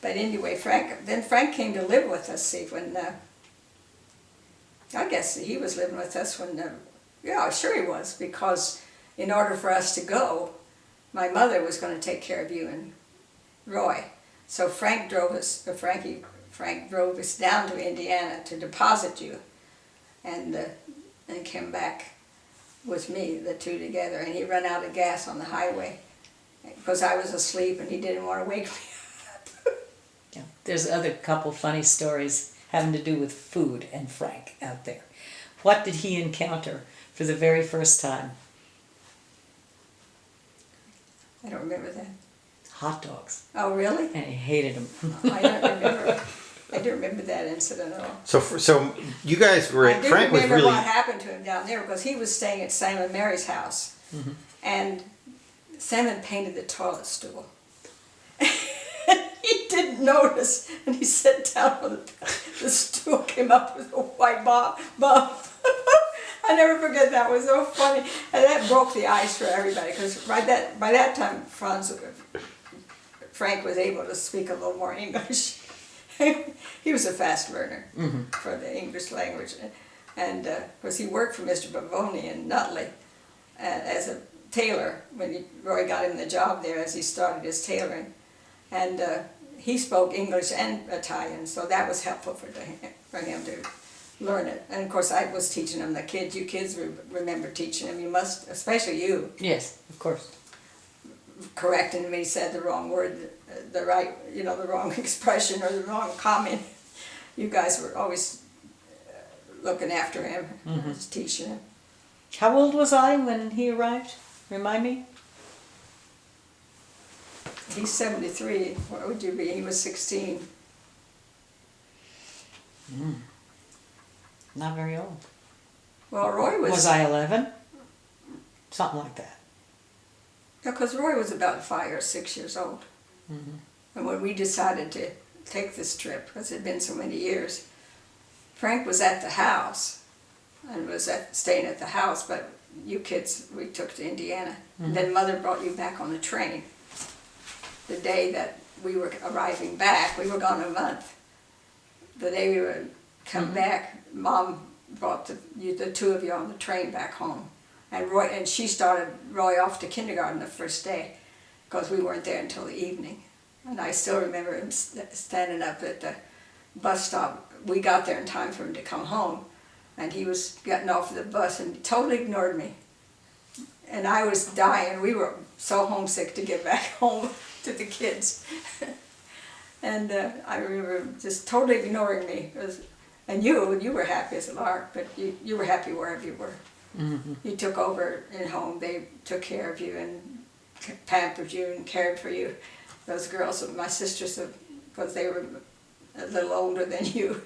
But anyway, Frank came to live with us, see, when, I guess he was living with us when, yeah, sure he was, because in order for us to go, my mother was going to take care of you and Roy. So Frank drove us down to Indiana to deposit you, and came back with me, the two together, and he ran out of gas on the highway because I was asleep and he didn't want to wake me up. Yeah. There's other couple funny stories having to do with food and Frank out there. What did he encounter for the very first time? I don't remember that. Hot dogs. Oh, really? And he hated them. I don't remember that incident at all. So you guys were. I do Frank was remember really. what happened to him down there because he was staying at Sam and Mary's house, and Sam had painted the toilet stool. He didn't notice, and he sat down on the stool, came up with a white bump. I never forget that. It was so funny, and that broke the ice for everybody because by that time Frank was able to speak a little more English. He was a fast learner for the English language, and of course he worked for Mr. Bavoni in Nutley as a tailor when Roy got him the job there as he started his tailoring, and he spoke English and Italian, so that was helpful for him to learn it. And of course I was teaching him the kids. You kids remember teaching him. You must, especially you. Yes, of course. Correcting him when he said the wrong word, the wrong expression or the wrong comment. You guys were always looking after him, teaching him. How old was I when he arrived? Remind me? He's 73. What would you be? He was 16. Not very old. Well, Roy was... Was I 11? Something like that. Yeah, because Roy was about 5 or 6 years old. And when we decided to take this trip, because it had been so many years, Frank was at the house and was staying at the house, but you kids we took to Indiana. And then Mother brought you back on the train. The day that we were arriving back, we were gone a month. The day we would come back, Mom brought the two of you on the train back home. And she started Roy off to kindergarten the first day because we weren't there until the evening. And I still remember him standing up at the bus stop. We got there in time for him to come home, and he was getting off the bus and totally ignored me. And I was dying. We were so homesick to get back home to the kids. And I remember him just totally ignoring me. And you were happy as a lark, but you were happy wherever you were. You took over at home. They took care of you and pampered you and cared for you. Those girls, my sisters, because they were a little older than you.